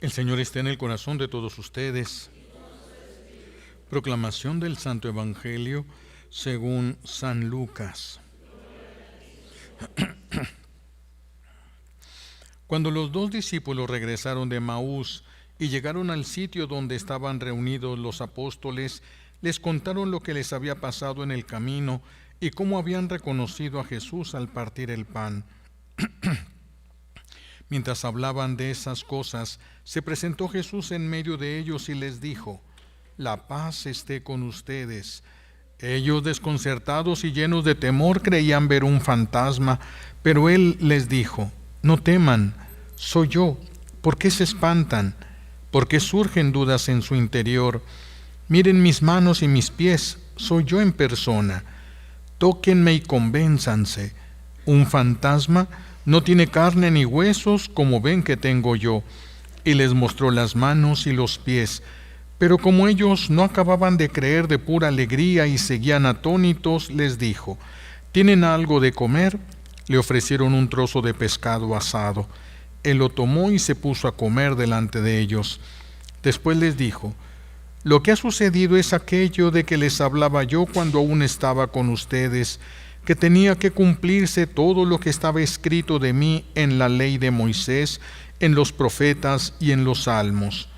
El Señor esté en el corazón de todos ustedes. Proclamación del Santo Evangelio según San Lucas. Cuando los dos discípulos regresaron de Emaús y llegaron al sitio donde estaban reunidos los apóstoles, les contaron lo que les había pasado en el camino y cómo habían reconocido a Jesús al partir el pan. Mientras hablaban de esas cosas, se presentó Jesús en medio de ellos y les dijo: «La paz esté con ustedes». Ellos, desconcertados y llenos de temor, creían ver un fantasma, pero él les dijo: «No teman, soy yo. ¿Por qué se espantan? ¿Por qué surgen dudas en su interior? Miren mis manos y mis pies, soy yo en persona. Tóquenme y convénzanse. Un fantasma no tiene carne ni huesos como ven que tengo yo». Y les mostró las manos y los pies. Pero como ellos no acababan de creer de pura alegría y seguían atónitos, les dijo: «¿Tienen algo de comer?». Le ofrecieron un trozo de pescado asado. Él lo tomó y se puso a comer delante de ellos. Después les dijo: «Lo que ha sucedido es aquello de que les hablaba yo cuando aún estaba con ustedes, que tenía que cumplirse todo lo que estaba escrito de mí en la ley de Moisés, en los profetas y en los salmos».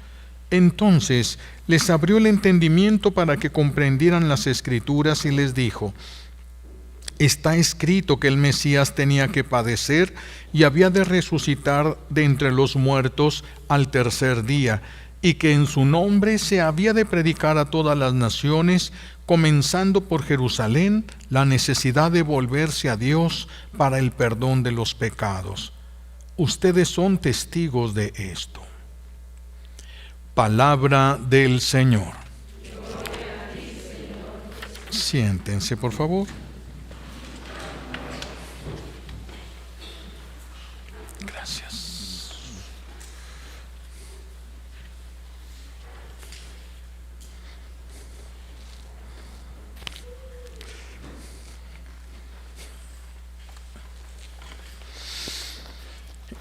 Entonces les abrió el entendimiento para que comprendieran las Escrituras y les dijo: «Está escrito que el Mesías tenía que padecer y había de resucitar de entre los muertos al tercer día, y que en su nombre se había de predicar a todas las naciones, comenzando por Jerusalén, la necesidad de volverse a Dios para el perdón de los pecados. Ustedes son testigos de esto». Palabra del Señor. Siéntense, por favor. Gracias.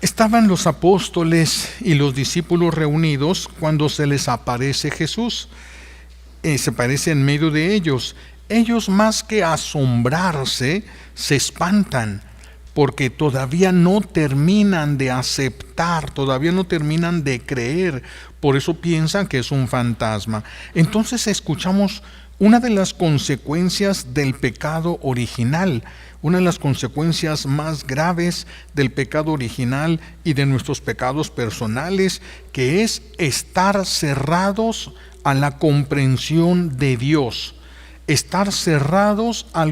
Estaban los apóstoles y los discípulos reunidos cuando se les aparece Jesús. Se aparece en medio de ellos. Ellos, más que asombrarse, se espantan, porque todavía no terminan de aceptar, todavía no terminan de creer. Por eso piensan que es un fantasma. Entonces escuchamos una de las consecuencias del pecado original, una de las consecuencias más graves del pecado original y de nuestros pecados personales, que es estar cerrados a la comprensión de Dios, estar cerrados a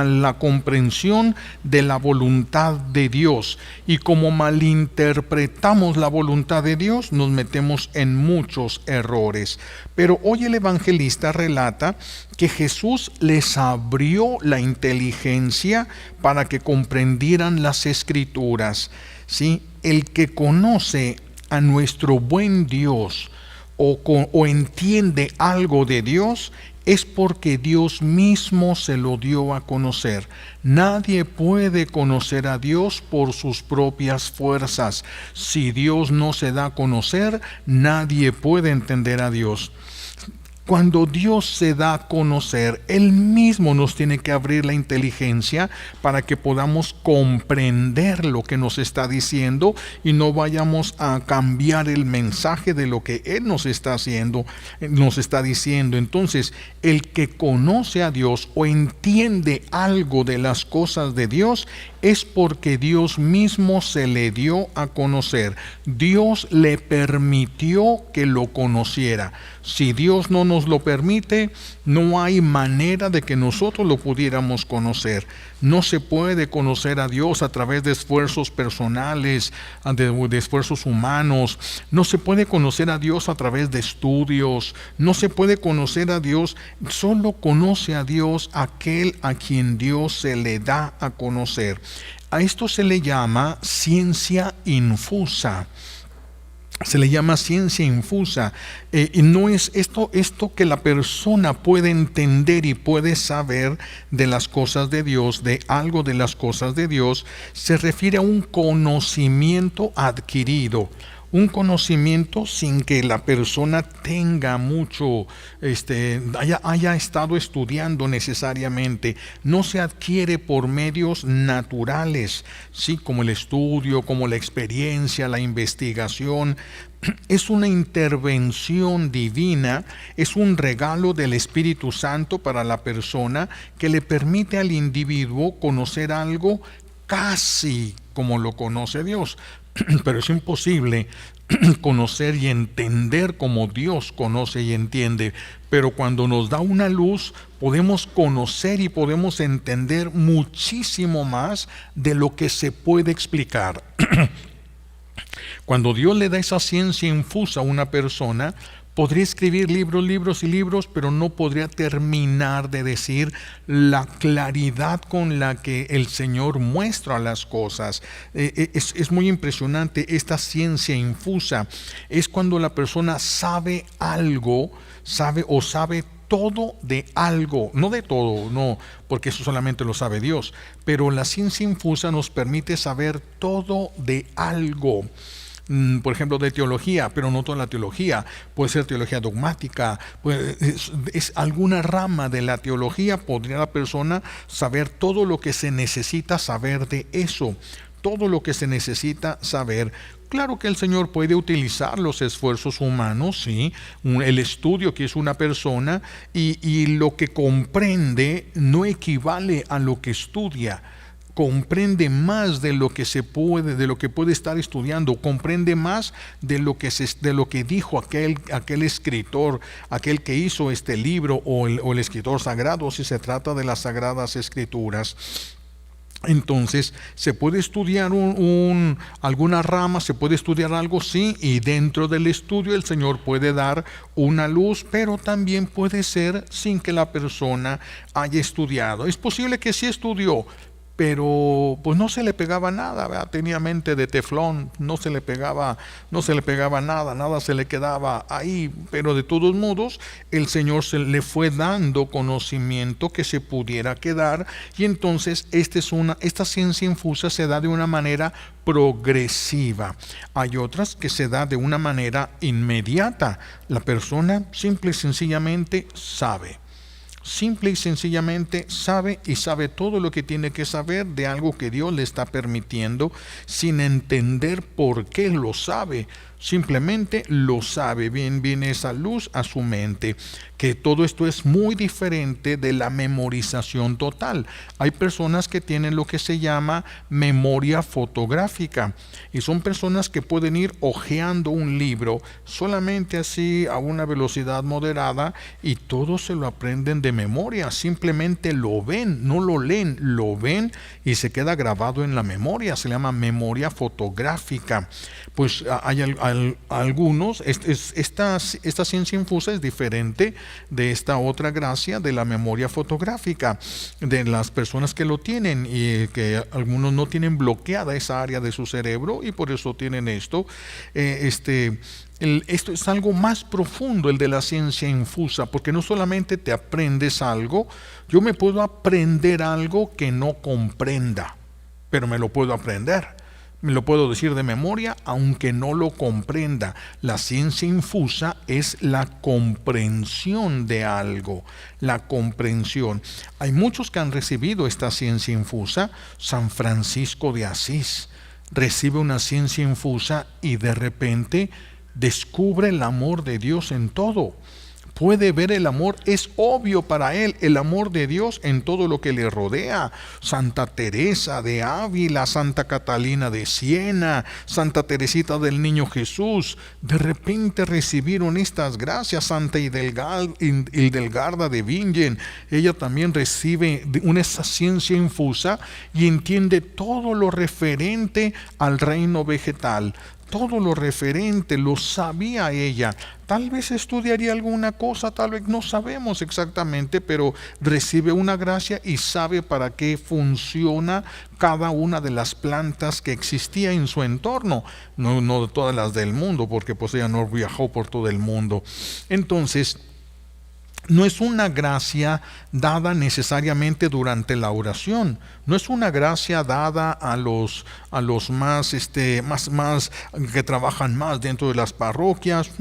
la comprensión de la voluntad de Dios. Y como malinterpretamos la voluntad de Dios, nos metemos en muchos errores. Pero hoy el evangelista relata que Jesús les abrió la inteligencia para que comprendieran las Escrituras. ¿Sí? El que conoce a nuestro buen Dios o entiende algo de Dios, es porque Dios mismo se lo dio a conocer. Nadie puede conocer a Dios por sus propias fuerzas. Si Dios no se da a conocer, nadie puede entender a Dios. Cuando Dios se da a conocer, Él mismo nos tiene que abrir la inteligencia para que podamos comprender lo que nos está diciendo y no vayamos a cambiar el mensaje de lo que Él nos está diciendo. Entonces, el que conoce a Dios o entiende algo de las cosas de Dios es porque Dios mismo se le dio a conocer. Dios le permitió que lo conociera. Si Dios no nos lo permite, no hay manera de que nosotros lo pudiéramos conocer. No se puede conocer a Dios a través de esfuerzos personales, de esfuerzos humanos. No se puede conocer a Dios a través de estudios. No se puede conocer a Dios. Solo conoce a Dios aquel a quien Dios se le da a conocer. A esto se le llama ciencia infusa. Se le llama ciencia infusa, y no es esto que la persona puede entender y puede saber de las cosas de Dios, de algo de las cosas de Dios. Se refiere a un conocimiento adquirido, Un conocimiento sin que la persona tenga mucho, haya estado estudiando necesariamente. No se adquiere por medios naturales, ¿sí? Como el estudio, como la experiencia, la investigación. Es una intervención divina, es un regalo del Espíritu Santo para la persona que le permite al individuo conocer algo casi como lo conoce Dios. Pero es imposible conocer y entender como Dios conoce y entiende. Pero cuando nos da una luz, podemos conocer y podemos entender muchísimo más de lo que se puede explicar. Cuando Dios le da esa ciencia infusa a una persona, podría escribir libros, libros y libros, pero no podría terminar de decir la claridad con la que el Señor muestra las cosas. Es muy impresionante esta ciencia infusa. Es cuando la persona sabe algo, sabe todo de algo, no de todo, no, porque eso solamente lo sabe Dios, pero la ciencia infusa nos permite saber todo de algo. Por ejemplo, de teología, pero no toda la teología, puede ser teología dogmática, es alguna rama de la teología, podría la persona saber todo lo que se necesita saber de eso, todo lo que se necesita saber. Claro que el Señor puede utilizar los esfuerzos humanos, ¿sí? El estudio que es una persona, y lo que comprende no equivale a lo que estudia. Comprende más de lo que de lo que puede estar estudiando, comprende más de lo que dijo aquel escritor, aquel que hizo este libro, o el escritor sagrado, si se trata de las Sagradas Escrituras. Entonces, se puede estudiar alguna rama, se puede estudiar algo, sí, y dentro del estudio el Señor puede dar una luz, pero también puede ser sin que la persona haya estudiado. Es posible que sí estudió, pero pues no se le pegaba nada, ¿verdad? Tenía mente de teflón, no se le pegaba nada se le quedaba ahí, pero de todos modos el Señor le fue dando conocimiento que se pudiera quedar, y entonces esta ciencia infusa se da de una manera progresiva. Hay otras que se da de una manera inmediata. La persona simple y sencillamente sabe. Simple y sencillamente sabe, y sabe todo lo que tiene que saber de algo que Dios le está permitiendo, sin entender por qué lo sabe. Simplemente lo sabe. Viene esa luz a su mente. Que todo esto es muy diferente de la memorización total. Hay personas que tienen lo que se llama memoria fotográfica, y son personas que pueden ir hojeando un libro solamente así a una velocidad moderada, y todo se lo aprenden de memoria. Simplemente lo ven, no lo leen, lo ven y se queda grabado en la memoria. Se llama memoria fotográfica. Pues hay algunos, esta ciencia infusa es diferente de esta otra gracia de la memoria fotográfica, de las personas que lo tienen, y que algunos no tienen bloqueada esa área de su cerebro, y por eso tienen esto. Esto es algo más profundo, el de la ciencia infusa, porque no solamente te aprendes algo. Yo me puedo aprender algo que no comprenda, pero me lo puedo aprender. Me lo puedo decir de memoria, aunque no lo comprenda. La ciencia infusa es la comprensión de algo, la comprensión. Hay muchos que han recibido esta ciencia infusa. San Francisco de Asís recibe una ciencia infusa y de repente descubre el amor de Dios en todo. Puede ver el amor, es obvio para él el amor de Dios en todo lo que le rodea. Santa Teresa de Ávila, Santa Catalina de Siena, Santa Teresita del Niño Jesús, de repente recibieron estas gracias. Santa Hildegarda de Bingen, ella también recibe una ciencia infusa y entiende todo lo referente al reino vegetal. Todo lo referente lo sabía ella. Tal vez estudiaría alguna cosa, tal vez no sabemos exactamente, pero recibe una gracia y sabe para qué funciona cada una de las plantas que existía en su entorno. No todas las del mundo, porque pues ella no viajó por todo el mundo. Entonces, no es una gracia dada necesariamente durante la oración, no es una gracia dada a los más que trabajan más dentro de las parroquias.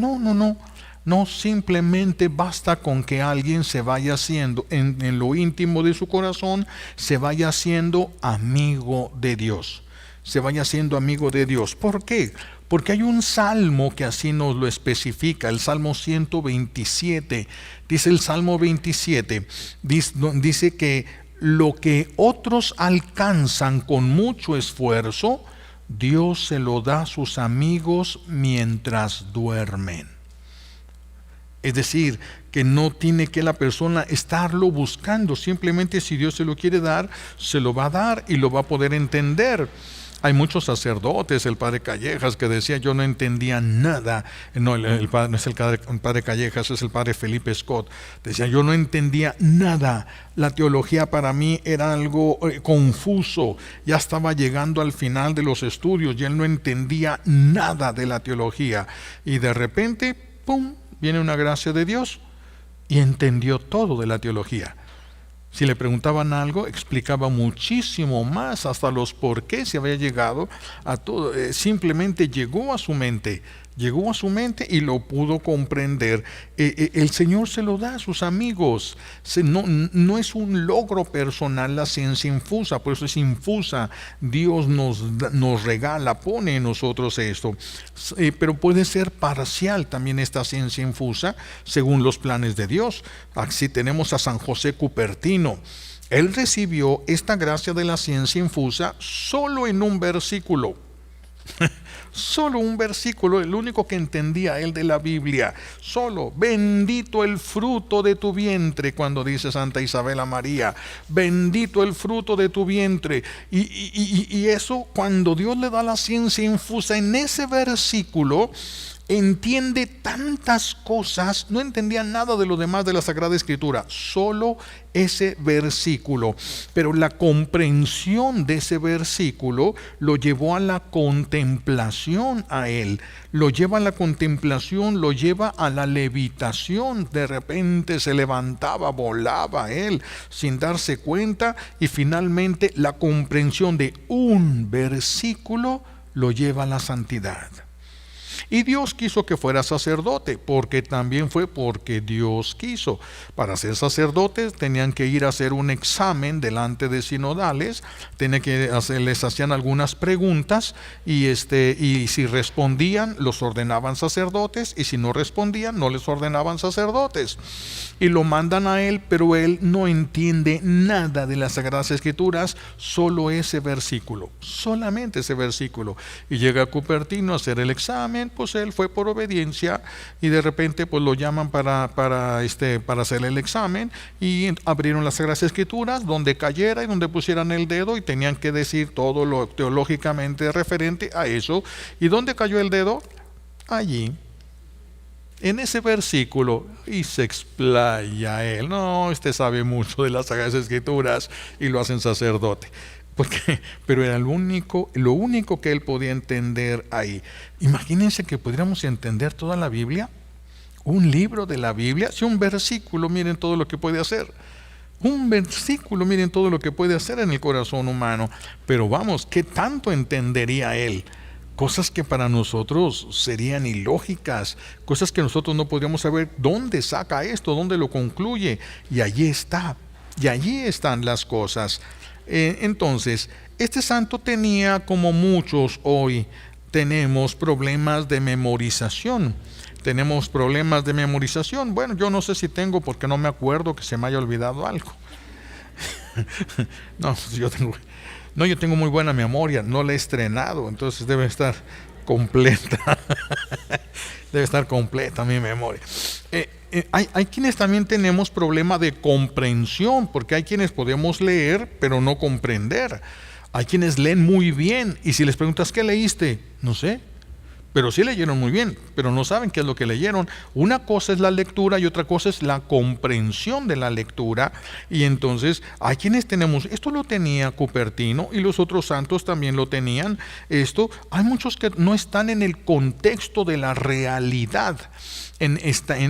No, simplemente basta con que alguien se vaya haciendo en lo íntimo de su corazón, se vaya haciendo amigo de Dios. Se vaya siendo amigo de Dios. ¿Por qué? Porque hay un salmo que así nos lo especifica, el Salmo 127. Dice el Salmo 27, dice que lo que otros alcanzan con mucho esfuerzo, Dios se lo da a sus amigos mientras duermen. Es decir, que no tiene que la persona estarlo buscando, simplemente si Dios se lo quiere dar, se lo va a dar y lo va a poder entender. Hay muchos sacerdotes, el padre Callejas, que decía: yo no entendía nada. No, el padre, no es el padre Callejas, es el padre Felipe Scott. Decía: yo no entendía nada. La teología para mí era algo confuso. Ya estaba llegando al final de los estudios y él no entendía nada de la teología. Y de repente, ¡pum!, viene una gracia de Dios y entendió todo de la teología. Si le preguntaban algo, explicaba muchísimo más, hasta los por qué se había llegado a todo. Simplemente llegó a su mente y lo pudo comprender. El Señor se lo da a sus amigos. No es un logro personal la ciencia infusa, por eso es infusa. Dios nos regala, pone en nosotros esto. Pero puede ser parcial también esta ciencia infusa según los planes de Dios. Así tenemos a San José Cupertino. Él recibió esta gracia de la ciencia infusa solo en un versículo. Solo un versículo, el único que entendía él de la Biblia. Solo: bendito el fruto de tu vientre, cuando dice Santa Isabel María, bendito el fruto de tu vientre. Y eso, cuando Dios le da la ciencia infusa en ese versículo, entiende tantas cosas. No entendía nada de lo demás de la Sagrada Escritura, solo ese versículo. Pero la comprensión de ese versículo lo llevó a la contemplación a él. Lo lleva a la contemplación, lo lleva a la levitación. De repente se levantaba, volaba él sin darse cuenta, y finalmente la comprensión de un versículo lo lleva a la santidad. Y Dios quiso que fuera sacerdote, porque también fue porque Dios quiso. Para ser sacerdotes tenían que ir a hacer un examen delante de sinodales, les hacían algunas preguntas, y si respondían, los ordenaban sacerdotes, y si no respondían, no les ordenaban sacerdotes. Y lo mandan a él, pero él no entiende nada de las Sagradas Escrituras, solo ese versículo, solamente ese versículo. Y llega Cupertino a hacer el examen. Pues él fue por obediencia, y de repente pues lo llaman para hacer el examen, y abrieron las Sagradas Escrituras donde cayera y donde pusieran el dedo, y tenían que decir todo lo teológicamente referente a eso. ¿Y dónde cayó el dedo? Allí, en ese versículo, y se explaya él. No, sabe mucho de las Sagradas Escrituras, y lo hacen sacerdote. Pero era lo único que él podía entender ahí. Imagínense que pudiéramos entender toda la Biblia, un libro de la Biblia. Si un versículo, miren todo lo que puede hacer. Un versículo, miren todo lo que puede hacer en el corazón humano. Pero vamos, ¿qué tanto entendería él? Cosas que para nosotros serían ilógicas, cosas que nosotros no podríamos saber dónde saca esto, dónde lo concluye. Y allí están las cosas. Entonces, este santo tenía, como muchos hoy tenemos, problemas de memorización. Bueno, yo no sé si tengo, porque no me acuerdo que se me haya olvidado algo. Yo tengo muy buena memoria, no la he estrenado, entonces debe estar completa. Debe estar completa mi memoria. Hay quienes también tenemos problema de comprensión, porque hay quienes podemos leer pero no comprender. Hay quienes leen muy bien, y si les preguntas ¿qué leíste? No sé, pero sí leyeron muy bien, pero no saben qué es lo que leyeron. Una cosa es la lectura y otra cosa es la comprensión de la lectura. Y entonces hay quienes tenemos, esto lo tenía Cupertino y los otros santos también lo tenían. Esto, hay muchos que no están en el contexto de la realidad, en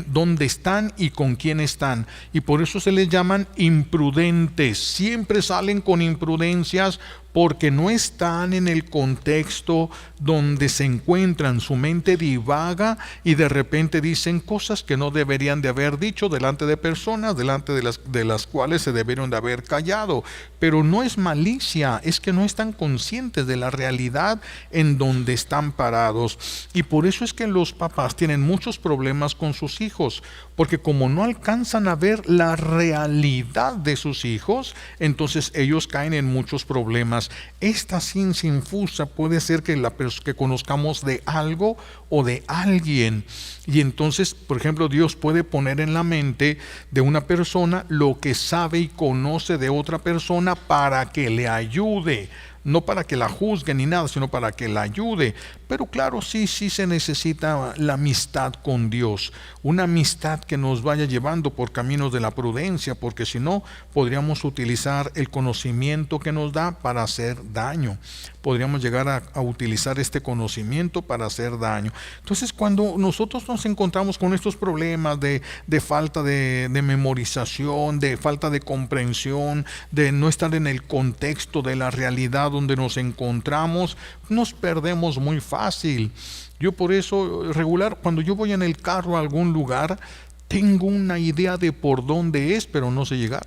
dónde están y con quién están, y por eso se les llaman imprudentes. Siempre salen con imprudencias porque no están en el contexto donde se encuentran. Su mente divaga y de repente dicen cosas que no deberían de haber dicho delante de personas, delante de las cuales se debieron de haber callado. Pero no es malicia, es que no están conscientes de la realidad en donde están parados. Y por eso es que los papás tienen muchos problemas con sus hijos, porque como no alcanzan a ver la realidad de sus hijos, entonces ellos caen en muchos problemas. Esta ciencia infusa puede ser que que conozcamos de algo o de alguien, y entonces, por ejemplo, Dios puede poner en la mente de una persona lo que sabe y conoce de otra persona para que le ayude. No para que la juzgue ni nada, sino para que la ayude. Pero claro, sí se necesita la amistad con Dios, una amistad que nos vaya llevando por caminos de la prudencia, porque si no, podríamos utilizar el conocimiento que nos da para hacer daño. Podríamos llegar a utilizar este conocimiento para hacer daño. Entonces, cuando nosotros nos encontramos con estos problemas de falta de memorización, de falta de comprensión, de no estar en el contexto de la realidad donde nos encontramos, nos perdemos muy fácil. Yo por eso regular, cuando yo voy en el carro a algún lugar, tengo una idea de por dónde es, pero no sé llegar.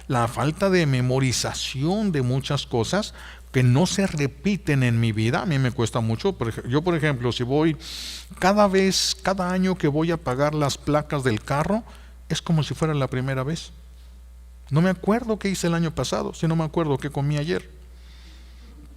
La falta de memorización de muchas cosas que no se repiten en mi vida, a mí me cuesta mucho. Yo, por ejemplo, si voy cada año que voy a pagar las placas del carro, es como si fuera la primera vez. No me acuerdo qué hice el año pasado, si no me acuerdo qué comí ayer.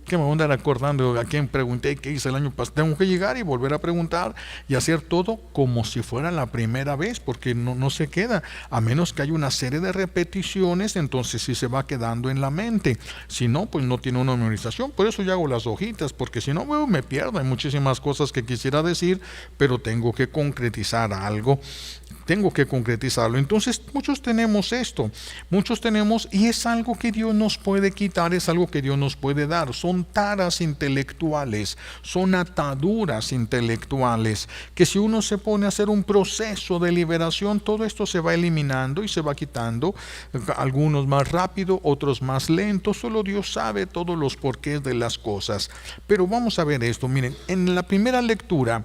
Que me voy a andar acordando a quién pregunté, qué hice el año pasado. Tengo que llegar y volver a preguntar y hacer todo como si fuera la primera vez, porque no se queda, a menos que haya una serie de repeticiones, entonces sí se va quedando en la mente. Si no, pues no tiene una memorización. Por eso yo hago las hojitas, porque si no, me pierdo. Hay muchísimas cosas que quisiera decir, pero tengo que concretizar algo. Tengo que concretizarlo. Entonces muchos tenemos esto, y es algo que Dios nos puede quitar, es algo que Dios nos puede dar. Son taras intelectuales, son ataduras intelectuales, que si uno se pone a hacer un proceso de liberación, todo esto se va eliminando y se va quitando, algunos más rápido, otros más lento. Solo Dios sabe todos los porqués de las cosas. Pero vamos a ver esto. Miren, en la primera lectura,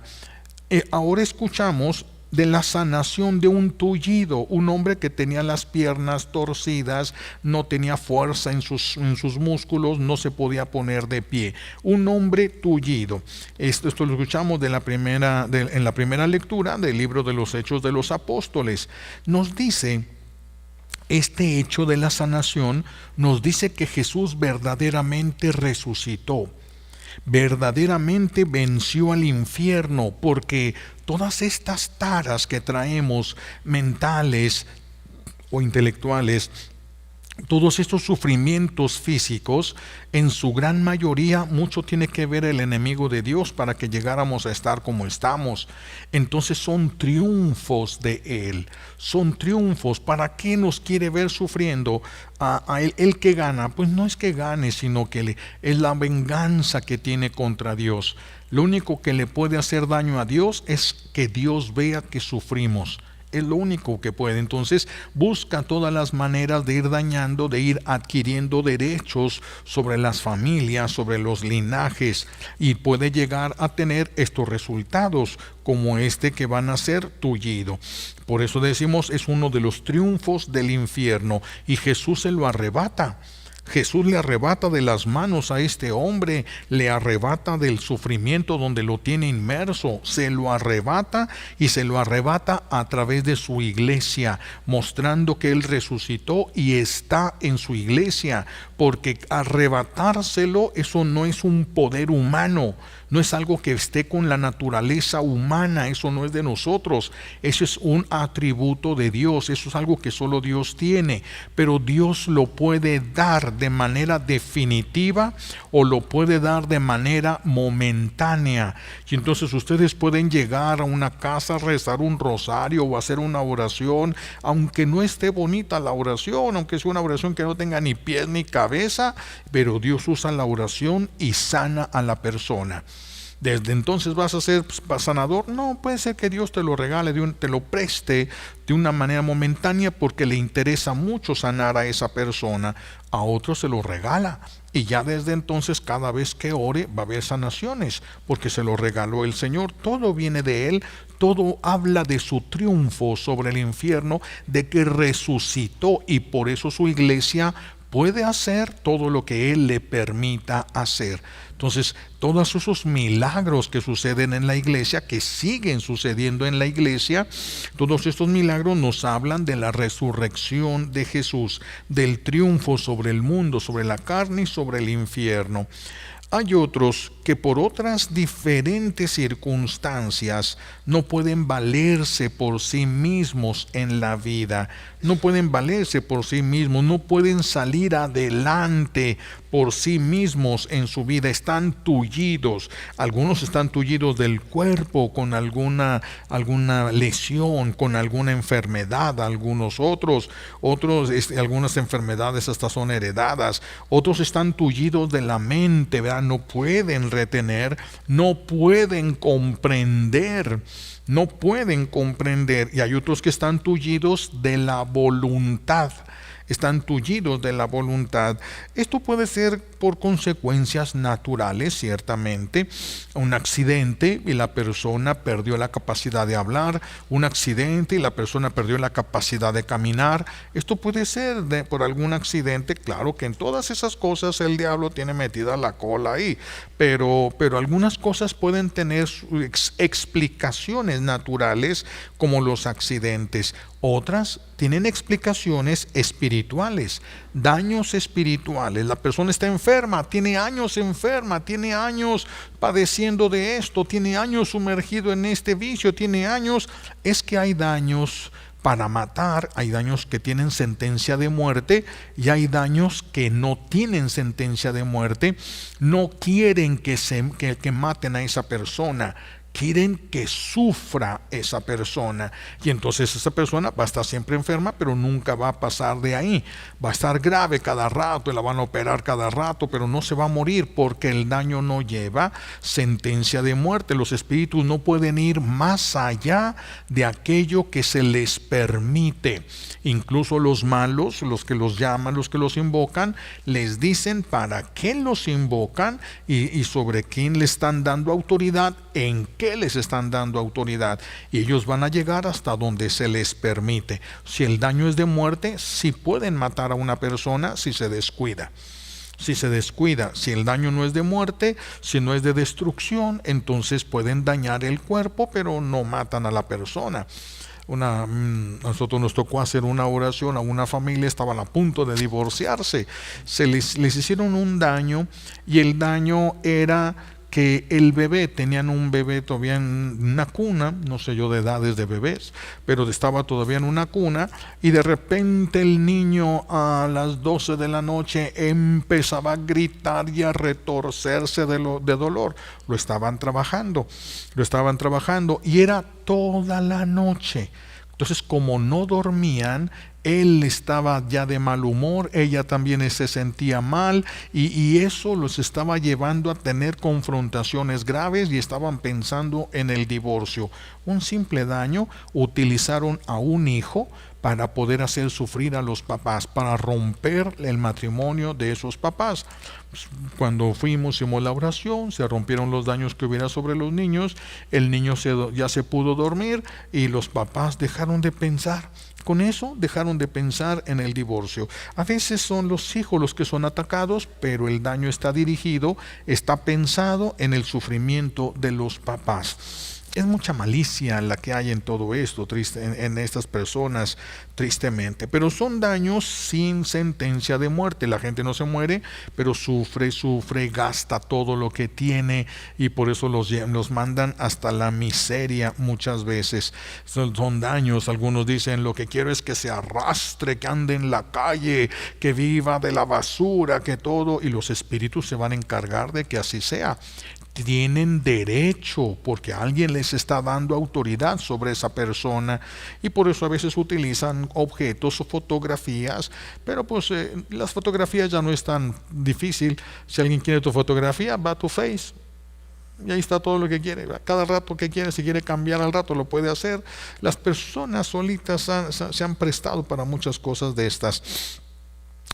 ahora escuchamos de la sanación de un tullido, un hombre que tenía las piernas torcidas, no tenía fuerza en sus músculos, no se podía poner de pie. Un hombre tullido. Esto lo escuchamos en la primera lectura del libro de los Hechos de los Apóstoles. Nos dice, este hecho de la sanación, nos dice que Jesús verdaderamente resucitó. Verdaderamente venció al infierno, porque todas estas taras que traemos, mentales o intelectuales, todos estos sufrimientos físicos, en su gran mayoría, mucho tiene que ver el enemigo de Dios para que llegáramos a estar como estamos. Entonces son triunfos de Él, son triunfos. ¿Para qué nos quiere ver sufriendo? A él que gana, pues no es que gane, sino que es la venganza que tiene contra Dios. Lo único que le puede hacer daño a Dios es que Dios vea que sufrimos. Es lo único que puede. Entonces busca todas las maneras de ir dañando, de ir adquiriendo derechos sobre las familias, sobre los linajes, y puede llegar a tener estos resultados como este que van a ser tullido. Por eso decimos, es uno de los triunfos del infierno, y Jesús se lo arrebata. Jesús le arrebata de las manos a este hombre, le arrebata del sufrimiento donde lo tiene inmerso, se lo arrebata, y se lo arrebata a través de su iglesia, mostrando que Él resucitó y está en su iglesia, porque arrebatárselo, eso no es un poder humano, no es algo que esté con la naturaleza humana, eso no es de nosotros, eso es un atributo de Dios, eso es algo que solo Dios tiene, pero Dios lo puede dar de manera definitiva o lo puede dar de manera momentánea. Y entonces ustedes pueden llegar a una casa, rezar un rosario o hacer una oración, aunque no esté bonita la oración, aunque sea una oración que no tenga ni pies ni cabeza, pero Dios usa la oración y sana a la persona. Desde entonces vas a ser sanador. No, puede ser que Dios te lo regale, te lo preste de una manera momentánea porque le interesa mucho sanar a esa persona. A otros se lo regala y ya desde entonces cada vez que ore va a haber sanaciones porque se lo regaló el Señor. Todo viene de Él, todo habla de su triunfo sobre el infierno, de que resucitó y por eso su iglesia puede hacer todo lo que Él le permita hacer. Entonces, todos esos milagros que suceden en la iglesia, que siguen sucediendo en la iglesia, todos estos milagros nos hablan de la resurrección de Jesús, del triunfo sobre el mundo, sobre la carne y sobre el infierno. Hay otros que por otras diferentes circunstancias no pueden valerse por sí mismos en la vida, no pueden valerse por sí mismos, no pueden salir adelante por sí mismos en su vida, están tullidos. Algunos están tullidos del cuerpo con alguna lesión, con alguna enfermedad, algunas enfermedades hasta son heredadas, otros están tullidos de la mente, ¿verdad? No pueden retener, no pueden comprender, y hay otros que están tullidos de la voluntad. Esto puede ser por consecuencias naturales, ciertamente. Un accidente y la persona perdió la capacidad de hablar, un accidente y la persona perdió la capacidad de caminar. Esto puede ser por algún accidente. Claro que en todas esas cosas el diablo tiene metida la cola ahí, pero algunas cosas pueden tener explicaciones naturales, como los accidentes. Otras tienen explicaciones espirituales, daños espirituales. La persona está enferma, tiene años padeciendo de esto, tiene años sumergido en este vicio, es que hay daños para matar, hay daños que tienen sentencia de muerte y hay daños que no tienen sentencia de muerte. No quieren que maten a esa persona, quieren que sufra esa persona, y entonces esa persona va a estar siempre enferma, pero nunca va a pasar de ahí. Va a estar grave cada rato, la van a operar cada rato, pero no se va a morir porque el daño no lleva sentencia de muerte. Los espíritus no pueden ir más allá de aquello que se les permite. Incluso los malos, los que los llaman, los que los invocan, les dicen para qué los invocan y sobre quién le están dando autoridad, en qué les están dando autoridad, y ellos van a llegar hasta donde se les permite. Si el daño es de muerte, sí pueden matar a una persona si se descuida. Si el daño no es de muerte, si no es de destrucción, entonces pueden dañar el cuerpo, pero no matan a la persona. Nosotros nos tocó hacer una oración a una familia, estaban a punto de divorciarse, les hicieron un daño, y el daño era que el bebé, tenían un bebé todavía en una cuna, no sé yo de edades de bebés, pero estaba todavía en una cuna, y de repente el niño a las 12 de la noche empezaba a gritar y a retorcerse de dolor. Lo estaban trabajando, y era toda la noche. Entonces, como no dormían, él estaba ya de mal humor, ella también se sentía mal, y eso los estaba llevando a tener confrontaciones graves, y estaban pensando en el divorcio. Un simple daño, utilizaron a un hijo para poder hacer sufrir a los papás, para romper el matrimonio de esos papás. Cuando hicimos la oración, se rompieron los daños que hubiera sobre los niños, el niño ya se pudo dormir, y los papás dejaron de pensar. Con eso dejaron de pensar en el divorcio. A veces son los hijos los que son atacados, pero el daño está pensado en el sufrimiento de los papás. es mucha malicia la que hay en todo esto, en estas personas, tristemente. Pero son daños sin sentencia de muerte. La gente no se muere, pero sufre, gasta todo lo que tiene, y por eso los mandan hasta la miseria muchas veces. Son daños, algunos dicen, lo que quiero es que se arrastre, que ande en la calle, que viva de la basura, que todo, y los espíritus se van a encargar de que así sea. Tienen derecho porque alguien les está dando autoridad sobre esa persona, y por eso a veces utilizan objetos o fotografías, pero pues las fotografías ya no es tan difícil. Si alguien quiere tu fotografía, va a tu Face y ahí está todo lo que quiere. Cada rato que quiere, si quiere cambiar al rato, lo puede hacer. Las personas solitas se han prestado para muchas cosas de estas.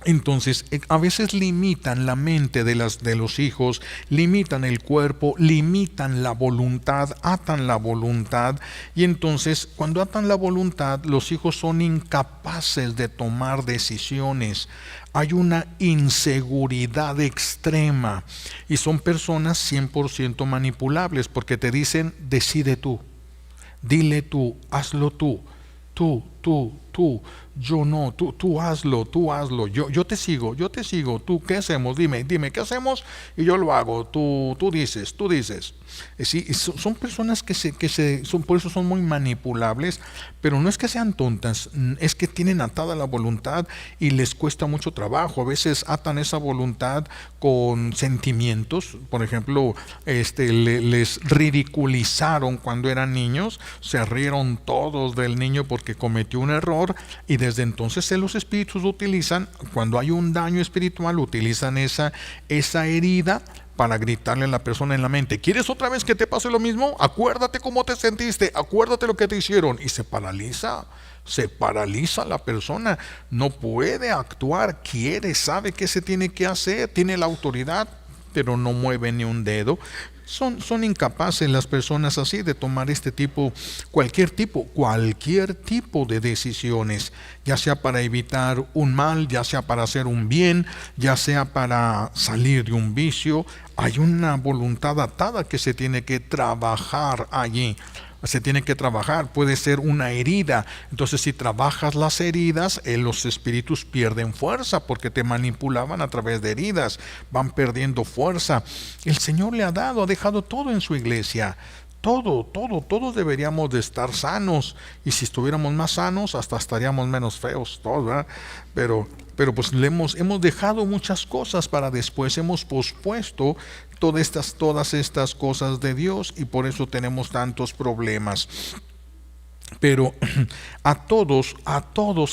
Entonces, a veces limitan la mente de los hijos, limitan el cuerpo, limitan la voluntad, atan la voluntad, y entonces cuando atan la voluntad, los hijos son incapaces de tomar decisiones. Hay una inseguridad extrema, y son personas 100% manipulables, porque te dicen: decide tú, dile tú, hazlo tú, tú, yo no, tú hazlo, yo te sigo, tú, ¿qué hacemos? Dime, ¿qué hacemos? Y yo lo hago, tú dices. Sí, son personas por eso son muy manipulables, pero no es que sean tontas, es que tienen atada la voluntad y les cuesta mucho trabajo. A veces atan esa voluntad con sentimientos. Por ejemplo, les ridiculizaron cuando eran niños, se rieron todos del niño porque cometió un error, y desde entonces los espíritus utilizan, cuando hay un daño espiritual, utilizan esa herida para gritarle a la persona en la mente: ¿quieres otra vez que te pase lo mismo? Acuérdate cómo te sentiste, acuérdate lo que te hicieron. Y se paraliza la persona, no puede actuar, sabe qué se tiene que hacer, tiene la autoridad, pero no mueve ni un dedo. Son incapaces las personas así de tomar cualquier tipo de decisiones, ya sea para evitar un mal, ya sea para hacer un bien, ya sea para salir de un vicio. Hay una voluntad atada que se tiene que trabajar allí. Puede ser una herida. Entonces, si trabajas las heridas, los espíritus pierden fuerza porque te manipulaban a través de heridas, van perdiendo fuerza. El Señor ha dejado todo en su iglesia. Todos deberíamos de estar sanos, y si estuviéramos más sanos, hasta estaríamos menos feos todos, ¿verdad? Pero pues hemos dejado muchas cosas para después, hemos pospuesto todas estas cosas de Dios, y por eso tenemos tantos problemas. Pero a todos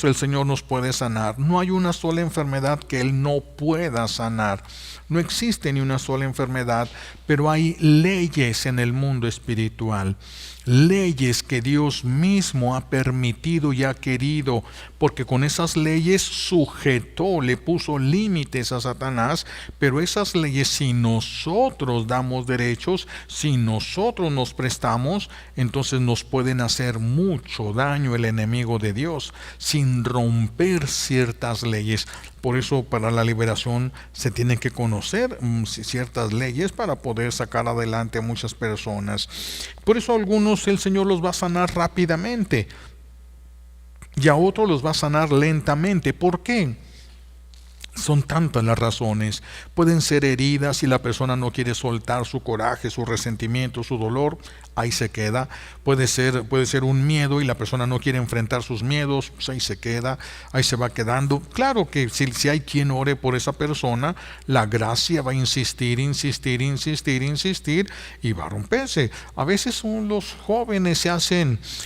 el Señor nos puede sanar. No hay una sola enfermedad que Él no pueda sanar. No existe ni una sola enfermedad, pero hay leyes en el mundo espiritual. Leyes que Dios mismo ha permitido y ha querido, porque con esas leyes le puso límites a Satanás. Pero esas leyes, si nosotros damos derechos, si nosotros nos prestamos, entonces nos pueden hacer mucho daño el enemigo de Dios, sin romper ciertas leyes. Por eso, para la liberación se tienen que conocer ciertas leyes para poder sacar adelante a muchas personas. Por eso a algunos el Señor los va a sanar rápidamente, y a otros los va a sanar lentamente. ¿Por qué? Son tantas las razones. Pueden ser heridas y la persona no quiere soltar su coraje, su resentimiento, su dolor. Ahí se queda. Puede ser un miedo y la persona no quiere enfrentar sus miedos. Pues ahí se queda, ahí se va quedando. Claro que si hay quien ore por esa persona, la gracia va a insistir y va a romperse. A veces los jóvenes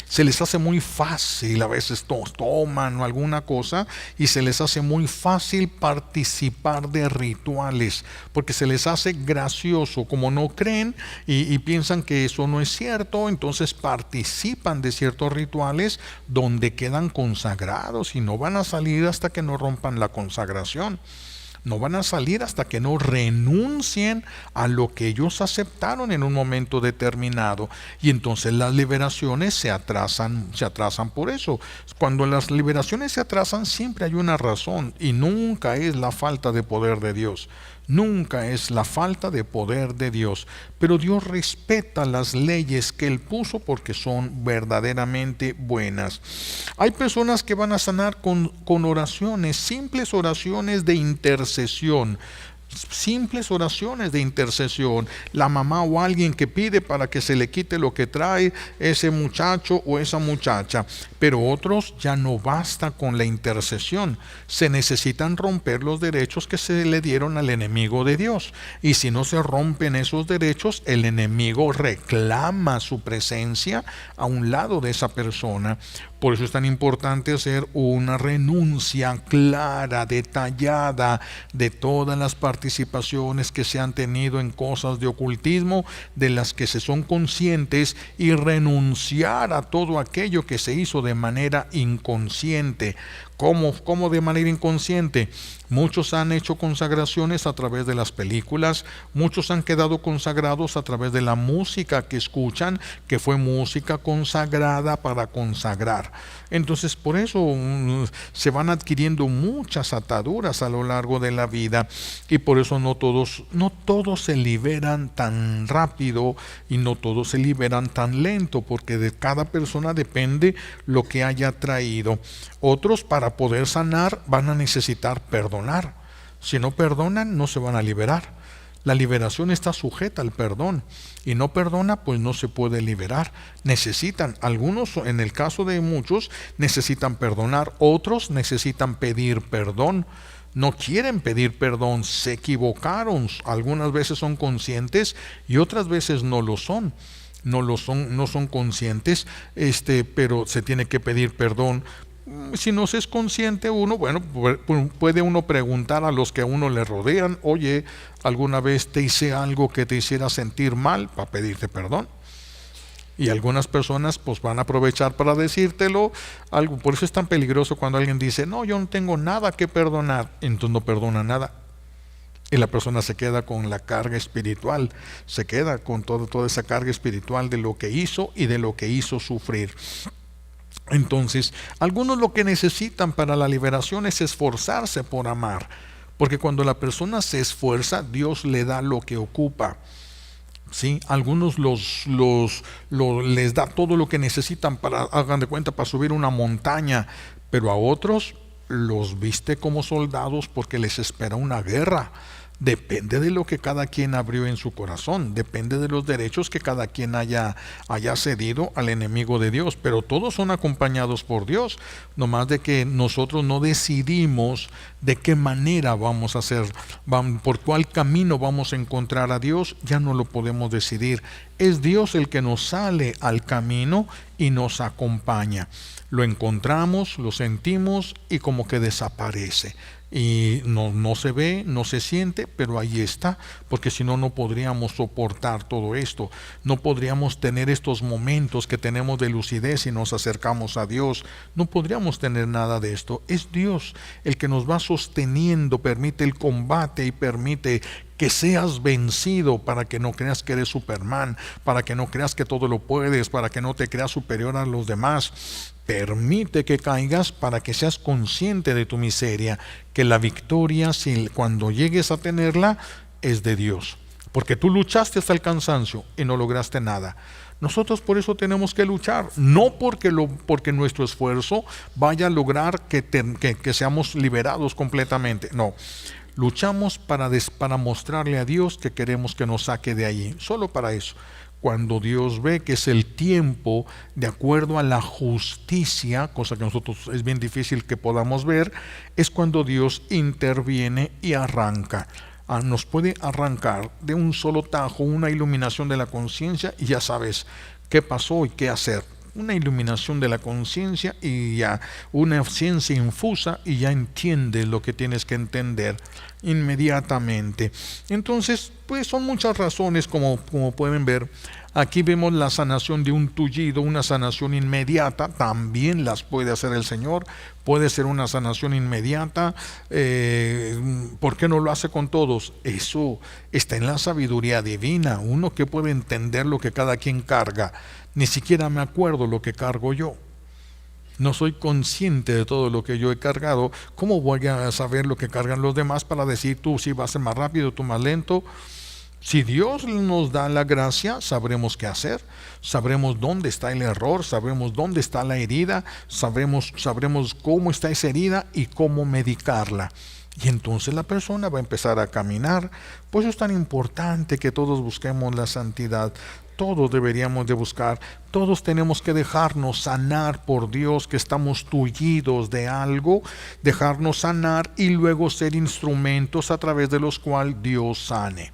se les hace muy fácil, a veces toman o alguna cosa, y se les hace muy fácil participar de rituales, porque se les hace gracioso. Como no creen y piensan que eso no es cierto, entonces participan de ciertos rituales donde quedan consagrados, y no van a salir hasta que no rompan la consagración. No van a salir hasta que no renuncien a lo que ellos aceptaron en un momento determinado. Y entonces las liberaciones se atrasan por eso. Cuando las liberaciones se atrasan, siempre hay una razón, y nunca es la falta de poder de Dios. nunca es la falta de poder de Dios. Pero Dios respeta las leyes que Él puso porque son verdaderamente buenas. Hay personas que van a sanar con oraciones, simples oraciones de intercesión. Simples oraciones de intercesión. La mamá o alguien que pide para que se le quite lo que trae ese muchacho o esa muchacha. Pero otros ya no basta con la intercesión. Se necesitan romper los derechos que se le dieron al enemigo de Dios. Y si no se rompen esos derechos, el enemigo reclama su presencia a un lado de esa persona. Por eso es tan importante hacer una renuncia clara, detallada de todas las participaciones que se han tenido en cosas de ocultismo, de las que se son conscientes, y renunciar a todo aquello que se hizo de manera inconsciente. ¿Cómo de manera inconsciente? Muchos han hecho consagraciones a través de las películas, muchos han quedado consagrados a través de la música que escuchan, que fue música consagrada para consagrar. Entonces, por eso se van adquiriendo muchas ataduras a lo largo de la vida, y por eso no todos se liberan tan rápido y no todos se liberan tan lento, porque de cada persona depende lo que haya traído. Otros, para poder sanar, van a necesitar perdonar. Si no perdonan, no se van a liberar. La liberación está sujeta al perdón, y no perdona, pues no se puede liberar. Necesitan, algunos, en el caso de muchos, necesitan perdonar, otros necesitan pedir perdón. No quieren pedir perdón, se equivocaron. Algunas veces son conscientes y otras veces no lo son. No son conscientes, pero se tiene que pedir perdón. Si no se es consciente uno, bueno, puede uno preguntar a los que a uno le rodean: oye, ¿alguna vez te hice algo que te hiciera sentir mal? Para pedirte perdón. Y algunas personas pues van a aprovechar para decírtelo. Por eso es tan peligroso cuando alguien dice: no, yo no tengo nada que perdonar. Entonces no perdona nada. Y la persona se queda con la carga espiritual, se queda con toda esa carga espiritual de lo que hizo y de lo que hizo sufrir. Entonces, algunos lo que necesitan para la liberación es esforzarse por amar, porque cuando la persona se esfuerza, Dios le da lo que ocupa. ¿Sí? Algunos les da todo lo que necesitan para, hagan de cuenta, para subir una montaña, pero a otros los viste como soldados porque les espera una guerra. Depende de lo que cada quien abrió en su corazón, depende de los derechos que cada quien haya cedido al enemigo de Dios, pero todos son acompañados por Dios, nomás de que nosotros no decidimos de qué manera vamos a hacer, por cuál camino vamos a encontrar a Dios, ya no lo podemos decidir. Es Dios el que nos sale al camino y nos acompaña. Lo encontramos, lo sentimos y como que desaparece. Y no se ve, no se siente, pero ahí está, porque si no, no podríamos soportar todo esto, no podríamos tener estos momentos que tenemos de lucidez y nos acercamos a Dios, no podríamos tener nada de esto. Es Dios el que nos va sosteniendo, permite el combate y permite que seas vencido, para que no creas que eres Superman, para que no creas que todo lo puedes, para que no te creas superior a los demás. Permite que caigas para que seas consciente de tu miseria, que la victoria, cuando llegues a tenerla, es de Dios, porque tú luchaste hasta el cansancio y no lograste nada. Nosotros por eso tenemos que luchar, no porque nuestro esfuerzo vaya a lograr que seamos liberados completamente, no. Luchamos para mostrarle a Dios que queremos que nos saque de allí, solo para eso. Cuando Dios ve que es el tiempo de acuerdo a la justicia, cosa que nosotros es bien difícil que podamos ver, es cuando Dios interviene y arranca. Nos puede arrancar de un solo tajo una iluminación de la conciencia y ya sabes qué pasó y qué hacer. Una iluminación de la conciencia y ya una ciencia infusa y ya entiendes lo que tienes que entender inmediatamente. Entonces, pues son muchas razones como pueden ver. Aquí vemos la sanación de un tullido, una sanación inmediata, también las puede hacer el Señor, puede ser una sanación inmediata. ¿Por qué no lo hace con todos? Eso está en la sabiduría divina, uno que puede entender lo que cada quien carga. Ni siquiera me acuerdo lo que cargo yo. no soy consciente de todo lo que yo he cargado, ¿cómo voy a saber lo que cargan los demás para decir tú sí vas a ser más rápido, tú más lento? Si Dios nos da la gracia, sabremos qué hacer, sabremos dónde está el error, sabremos dónde está la herida, sabremos cómo está esa herida y cómo medicarla. Y entonces la persona va a empezar a caminar. Por eso es tan importante que todos busquemos la santidad. Todos deberíamos de buscar, todos tenemos que dejarnos sanar por Dios, que estamos tullidos de algo, dejarnos sanar y luego ser instrumentos a través de los cuales Dios sane.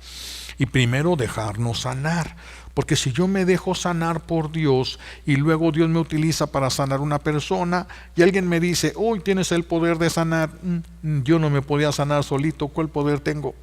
Y primero dejarnos sanar, porque si yo me dejo sanar por Dios y luego Dios me utiliza para sanar una persona y alguien me dice, hoy tienes el poder de sanar, yo no me podía sanar solito, ¿cuál poder tengo?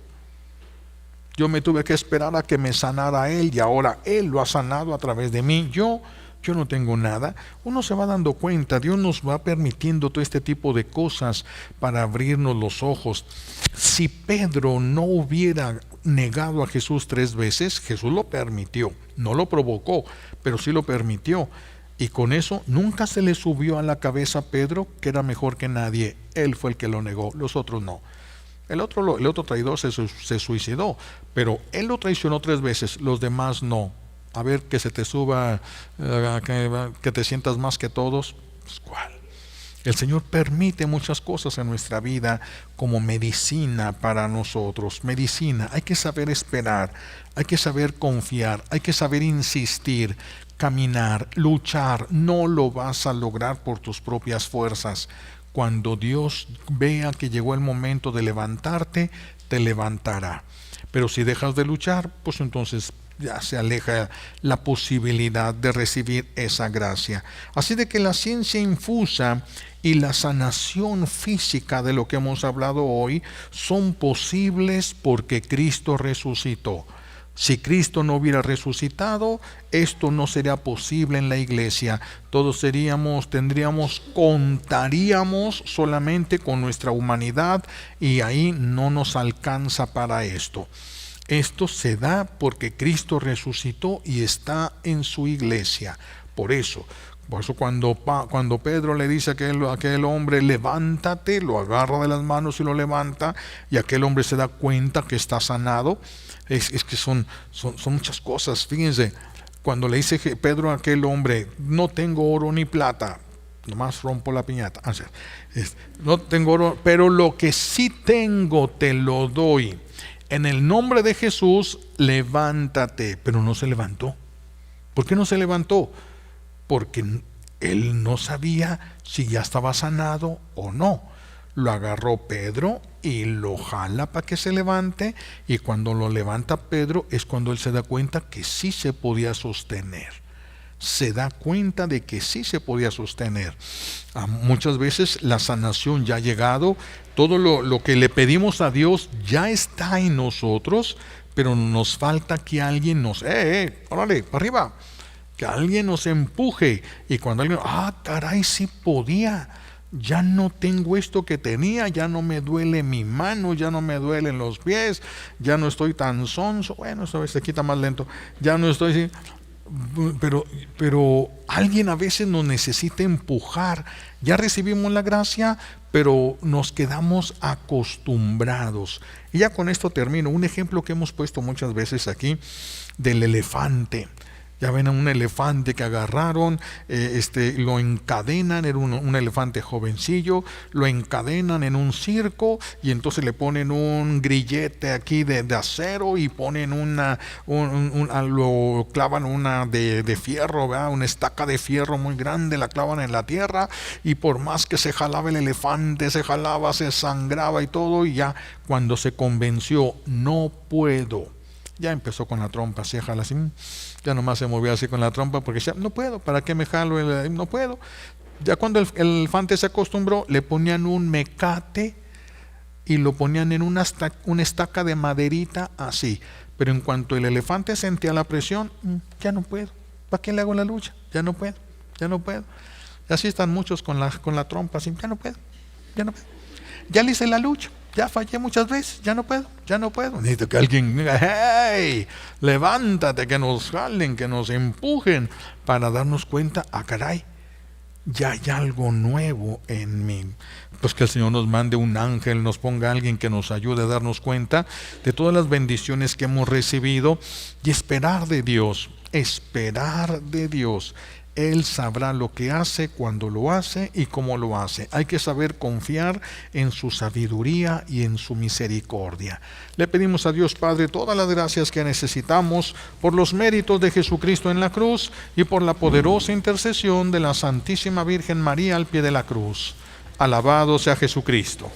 Yo me tuve que esperar a que me sanara Él y ahora Él lo ha sanado a través de mí. Yo no tengo nada. Uno se va dando cuenta, Dios nos va permitiendo todo este tipo de cosas para abrirnos los ojos. Si Pedro no hubiera negado a Jesús 3 veces, Jesús lo permitió, no lo provocó, pero sí lo permitió. Y con eso nunca se le subió a la cabeza a Pedro que era mejor que nadie. Él fue el que lo negó, los otros no. El otro traidor se suicidó, pero él lo traicionó 3 veces, los demás no. A ver, que se te suba, que te sientas más que todos. Pues, ¿cuál? El Señor permite muchas cosas en nuestra vida como medicina para nosotros. Medicina, hay que saber esperar, hay que saber confiar, hay que saber insistir, caminar, luchar. No lo vas a lograr por tus propias fuerzas. Cuando Dios vea que llegó el momento de levantarte, te levantará. Pero si dejas de luchar, pues entonces ya se aleja la posibilidad de recibir esa gracia. Así de que la ciencia infusa y la sanación física de lo que hemos hablado hoy son posibles porque Cristo resucitó. Si Cristo no hubiera resucitado, esto no sería posible en la iglesia. Todos contaríamos solamente con nuestra humanidad y ahí no nos alcanza para esto. Esto se da porque Cristo resucitó y está en su iglesia. Por eso cuando Pedro le dice a aquel hombre, levántate, lo agarra de las manos y lo levanta, y aquel hombre se da cuenta que está sanado. Es que son muchas cosas. Fíjense, cuando le dice Pedro a aquel hombre, no tengo oro ni plata, nomás rompo la piñata. No tengo oro, pero lo que sí tengo te lo doy. En el nombre de Jesús, levántate. Pero no se levantó. ¿Por qué no se levantó? Porque él no sabía si ya estaba sanado o no. Lo agarró Pedro y lo jala para que se levante, y cuando lo levanta Pedro es cuando él se da cuenta que sí se podía sostener. Se da cuenta de que sí se podía sostener. Muchas veces la sanación ya ha llegado, todo lo que le pedimos a Dios ya está en nosotros, pero nos falta que alguien nos, órale, para arriba, que alguien nos empuje. Y cuando alguien, caray, sí podía, ya no tengo esto que tenía, ya no me duele mi mano, ya no me duelen los pies, ya no estoy tan sonso, bueno, eso se quita más lento, ya no estoy así. Pero alguien a veces nos necesita empujar. Ya recibimos la gracia, pero nos quedamos acostumbrados. Y ya con esto termino. Un ejemplo que hemos puesto muchas veces aquí del elefante. Ya ven a un elefante que agarraron, lo encadenan, era un elefante jovencillo, lo encadenan en un circo y entonces le ponen un grillete aquí de acero y ponen lo clavan una de fierro, ¿verdad? Una estaca de fierro muy grande, la clavan en la tierra, y por más que se jalaba el elefante, se jalaba, se sangraba y todo, y ya cuando se convenció, no puedo. Ya empezó con la trompa, así, jala así, ya nomás se movía así con la trompa, porque ya no puedo, ¿para qué me jalo? No puedo. Ya cuando el elefante se acostumbró, le ponían un mecate y lo ponían en una estaca de maderita así. Pero en cuanto el elefante sentía la presión, ya no puedo. ¿Para qué le hago la lucha? Ya no puedo. Y así están muchos con la trompa así, ya no puedo. Ya le hice la lucha. Ya fallé muchas veces, ya no puedo. Necesito que alguien diga, hey, levántate, que nos jalen, que nos empujen, para darnos cuenta, caray, ya hay algo nuevo en mí. Pues que el Señor nos mande un ángel, nos ponga alguien que nos ayude a darnos cuenta de todas las bendiciones que hemos recibido y esperar de Dios, esperar de Dios. Él sabrá lo que hace, cuándo lo hace y cómo lo hace. Hay que saber confiar en su sabiduría y en su misericordia. Le pedimos a Dios Padre todas las gracias que necesitamos por los méritos de Jesucristo en la cruz y por la poderosa intercesión de la Santísima Virgen María al pie de la cruz. Alabado sea Jesucristo.